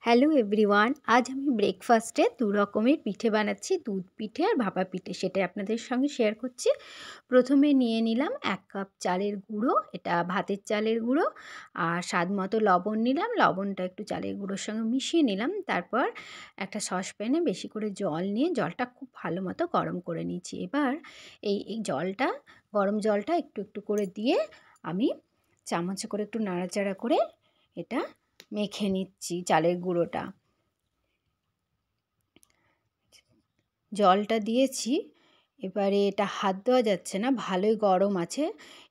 Hello everyone, আজ আমি ব্রেকফাস্টে দু রকমের পিঠে বানাচ্ছি, দুধ পিঠে আর ভাপা পিঠে। সেটাই আপনাদের সঙ্গে শেয়ার করছি। প্রথমে নিয়ে নিলাম 1 কাপ চালের গুঁড়ো, এটা ভাতের চালের গুঁড়ো। আর স্বাদ মতো লবণ নিলাম, লবণটা একটু চালের গুঁড়োর সঙ্গে মিশিয়ে নিলাম। তারপর একটা সসপ্যানে বেশি করে জল নিয়ে জলটা খুব ভালো মতো গরম করে নিচ্ছি। এবার এই জলটা, গরম জলটা একটু একটু করে দিয়ে আমি চামচে করে একটু নাড়াচাড়া করে এটা মেখে নিচ্ছি চালের গুঁড়োটা। জলটা দিয়েছি, এবারে এটা হাত দেওয়া যাচ্ছে না, ভালোই গরম আছে।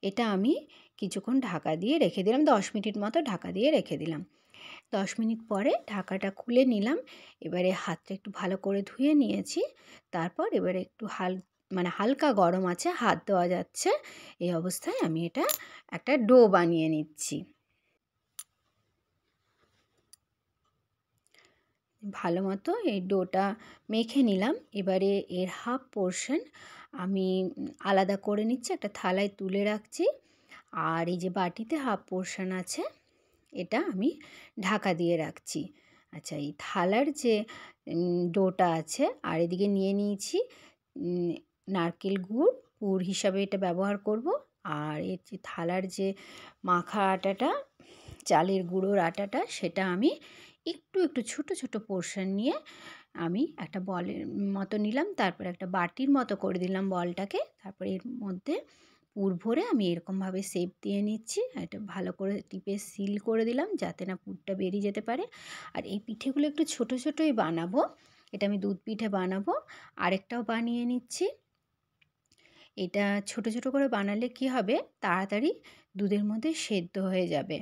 এটা আমি কিছুক্ষণ ঢাকা দিয়ে রেখে দিলাম, 10 মিনিট মতো ঢাকা দিয়ে রেখে দিলাম। 10 মিনিট পরে ঢাকাটা খুলে নিলাম। এবারে হাতটা একটু ভালো করে ধুয়ে নিয়েছি। তারপর এবারে একটু হালকা গরম আছে, হাত দেওয়া যাচ্ছে। এই অবস্থায় আমি এটা একটা ডো বানিয়ে নিচ্ছি। ভালো মতো এই ডোটা মেখে নিলাম। এবারে এর হাফ পোর্শন আমি আলাদা করে নিচ্ছি, একটা থালায় তুলে রাখছি। আর এই যে বাটিতে হাফ পোর্শন আছে, এটা আমি ঢাকা দিয়ে রাখছি। আচ্ছা, এই থালার যে ডোটা আছে, আর এদিকে নিয়ে নিয়েছি নারকেল গুড়, পুর হিসাবে এটা ব্যবহার করব। আর এর যে থালার যে মাখা আটাটা, চালের গুঁড়োর আটাটা, সেটা আমি একটু একটু ছোট ছোট পোর্শন নিয়ে আমি একটা বলের মতো নিলাম। তারপর একটা বাটির মতো করে দিলাম বলটাকে। তারপর এর মধ্যে পুর ভরে আমি এরকমভাবে শেপ দিয়ে নিচ্ছি। এটা ভালো করে টিপে সিল করে দিলাম যাতে না পুরটা বেরিয়ে যেতে পারে। আর এই পিঠেগুলো একটু ছোট ছোটই বানাবো। এটা আমি দুধ পিঠে বানাবো। আরেকটাও বানিয়ে নিচ্ছি। এটা ছোট ছোট করে বানালে কি হবে, তাড়াতাড়ি দুধের মধ্যে সেদ্ধ হয়ে যাবে।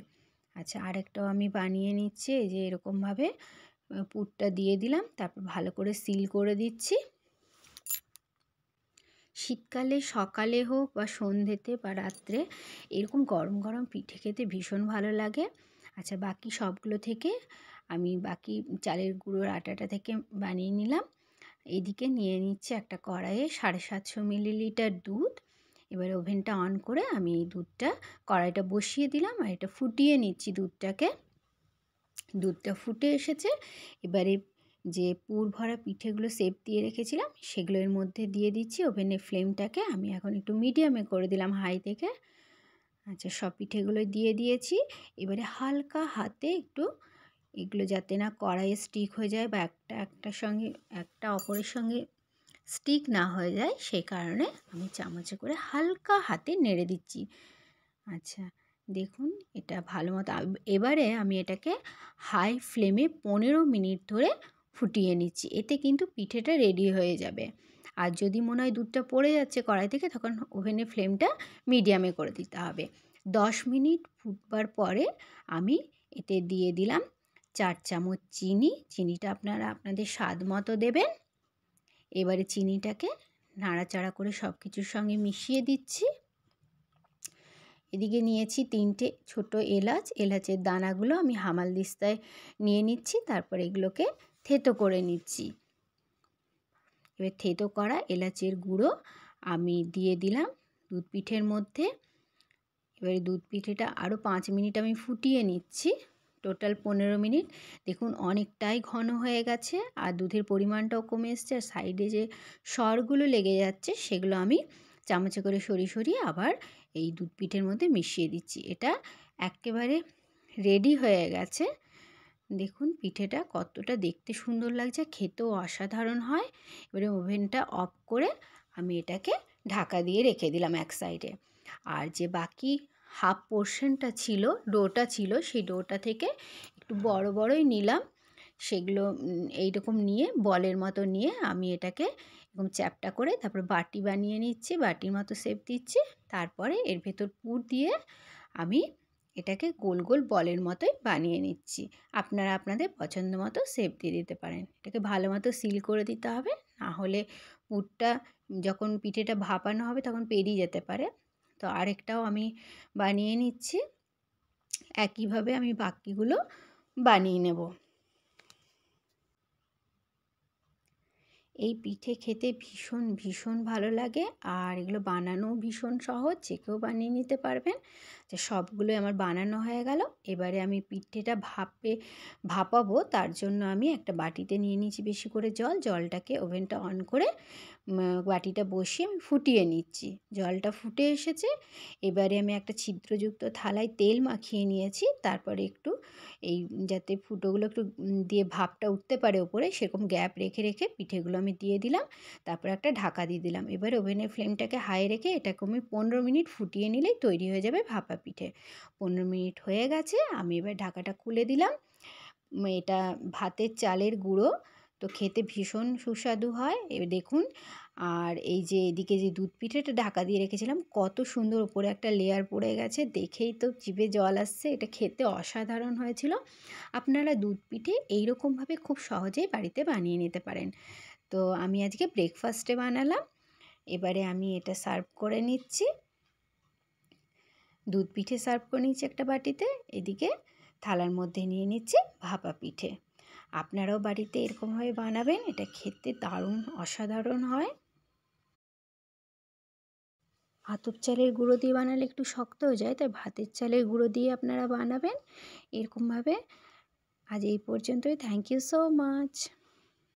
আচ্ছা, আরেকটাও আমি বানিয়ে নিচ্ছি। এই যে এরকমভাবে পুরটা দিয়ে দিলাম, তারপর ভালো করে সিল করে দিচ্ছি। শীতকালে সকালে হোক বা সন্ধ্যেতে বা রাত্রে এরকম গরম গরম পিঠে খেতে ভীষণ ভালো লাগে। আচ্ছা, বাকি সবগুলো থেকে আমি বাকি চালের গুঁড়োর আটাটা থেকে বানিয়ে নিলাম। এদিকে নিয়ে নিচ্ছে একটা কড়াইয়ে 750 মিলিলিটার দুধ। এবারে ওভেনটা অন করে আমি এই দুধটা, কড়াইটা বসিয়ে দিলাম আর এটা ফুটিয়ে নিচ্ছি দুধটাকে। দুধটা ফুটে এসেছে। এবারে যে পুর ভরা পিঠেগুলো শেপ দিয়ে রেখেছিলাম সেগুলো এর মধ্যে দিয়ে দিচ্ছি। ওভেনের ফ্লেমটাকে আমি এখন একটু মিডিয়ামে করে দিলাম, হাই থেকে। আচ্ছা, সব পিঠেগুলো দিয়ে দিয়েছি। এবারে হালকা হাতে একটু এগুলো যাতে না কড়াইয়ে স্টিক হয়ে যায় বা একটার সঙ্গে একটা অপরের সঙ্গে স্টিক না হয়ে যায়, সেই কারণে আমি চামচে করে হালকা হাতে নেড়ে দিচ্ছি। আচ্ছা, দেখুন এটা ভালো মতো। এবারে আমি এটাকে হাই ফ্লেমে 15 মিনিট ধরে ফুটিয়ে নিচ্ছি। এতে কিন্তু পিঠেটা রেডি হয়ে যাবে। আর যদি মনে হয় দুধটা পড়ে যাচ্ছে কড়াই থেকে, তখন ওভেনের ফ্লেমটা মিডিয়ামে করে দিতে হবে। 10 মিনিট ফুটবার পরে আমি এতে দিয়ে দিলাম 4 চামচ চিনি। চিনিটা আপনারা আপনাদের স্বাদ মতো দেবেন। এবারে চিনিটাকে নাড়াচাড়া করে সব কিছুর সঙ্গে মিশিয়ে দিচ্ছি। এদিকে নিয়েছি 3টে ছোট এলাচ। এলাচের দানাগুলো আমি হামালদিস্তায় নিয়ে নিচ্ছি। তারপর এগুলোকে থেতো করে নিচ্ছি। এবার থেতো করা এলাচের গুঁড়ো আমি দিয়ে দিলাম দুধ পিঠের মধ্যে। এবারে দুধ পিঠেটা আরও 5 মিনিট আমি ফুটিয়ে নিচ্ছি। Total 15 minute. দেখুন অনেকটাই ঘন হয়ে গেছে আর দুধের পরিমাণটাও কমে এসছে। আর সাইডে যে সরগুলো লেগে যাচ্ছে সেগুলো আমি চামচে করে সরিয়ে সরিয়ে আবার এই দুধ পিঠের মধ্যে মিশিয়ে দিচ্ছি। এটা একেবারে রেডি হয়ে গেছে। দেখুন পিঠেটা কতটা দেখতে সুন্দর লাগছে, খেতেও অসাধারণ হয়। এবারে ওভেনটা অফ করে আমি এটাকে ঢাকা দিয়ে রেখে দিলাম এক সাইডে। আর যে বাকি হাফ পোর্শনটা ছিল, ডোটা ছিল, সেই ডোটা থেকে একটু বড় বড়ই নিলাম। সেগুলো এইরকম নিয়ে বলের মতো নিয়ে আমি এটাকে এরকম চ্যাপ্টা করে তারপর বাটি বানিয়ে নিচ্ছি, বাটির মতো শেপ দিচ্ছি। তারপরে এর ভেতর পুর দিয়ে আমি এটাকে গোল গোল বলের মতোই বানিয়ে নিচ্ছি। আপনারা আপনাদের পছন্দ মতো শেপ দিয়ে দিতে পারেন। এটাকে ভালো মতো সিল করে দিতে হবে, না হলে পুরটা যখন পিঠেটা ভাপানো হবে তখন পেরিয়ে যেতে পারে। তো আরেকটাও আমি বানিয়ে নিচ্ছি। একইভাবে আমি বাকিগুলো বানিয়ে নেব। এই পিঠে খেতে ভীষণ ভীষণ ভালো লাগে আর এগুলো বানানোও ভীষণ সহজ, যে কেউ বানিয়ে নিতে পারবেন। তো সবগুলোই আমার বানানো হয়ে গেল। এবারে আমি পিঠেটা ভাপাবো, তার জন্য আমি একটা বাটিতে নিয়ে নিয়েছি বেশি করে জল। জলটাকে ওভেনটা অন করে বাটিটা বসিয়ে আমি ফুটিয়ে নিচ্ছি। জলটা ফুটে এসেছে। এবারে আমি একটা ছিদ্রযুক্ত থালায় তেল মাখিয়ে নিয়েছি। তারপরে একটু এই যাতে ফুটোগুলো একটু দিয়ে ভাপটা উঠতে পারে ওপরে, সেরকম গ্যাপ রেখে রেখে পিঠেগুলো আমি দিয়ে দিলাম। তারপর একটা ঢাকা দিয়ে দিলাম। এবার ওভেনের ফ্লেমটাকে হাই রেখে এটাকে আমি 15 মিনিট ফুটিয়ে নিলেই তৈরি হয়ে যাবে ভাপা পিঠে। 15 মিনিট হয়ে গেছে, আমি এবার ঢাকাটা খুলে দিলাম। এটা ভাতের চালের গুঁড়ো, তো খেতে ভীষণ সুস্বাদু হয়। এবার দেখুন, আর এই যে এদিকে যে দুধ পিঠেটা ঢাকা দিয়ে রেখেছিলাম, কত সুন্দর উপরে একটা লেয়ার পড়ে গেছে, দেখেই তো জিভে জল আসছে। এটা খেতে অসাধারণ হয়েছিল। আপনারা দুধ পিঠে এইরকমভাবে খুব সহজেই বাড়িতে বানিয়ে নিতে পারেন। তো আমি আজকে ব্রেকফাস্টে বানালাম। এবারে আমি এটা সার্ভ করে নিচ্ছি। দুধ পিঠে সার্ভ করে নিচ্ছি একটা বাটিতে, এদিকে থালার মধ্যে নিয়ে নিচ্ছি ভাপা পিঠে। আপনারাও বাড়িতে এরকমভাবে বানাবেন, এটা খেতে দারুণ অসাধারণ হয়। আতপ চালের গুঁড়ো দিয়ে বানালে একটু শক্ত হয়ে যায়, তাই ভাতের চালের গুঁড়ো দিয়ে আপনারা বানাবেন এরকমভাবে। আজ এই পর্যন্তই। Thank you so much.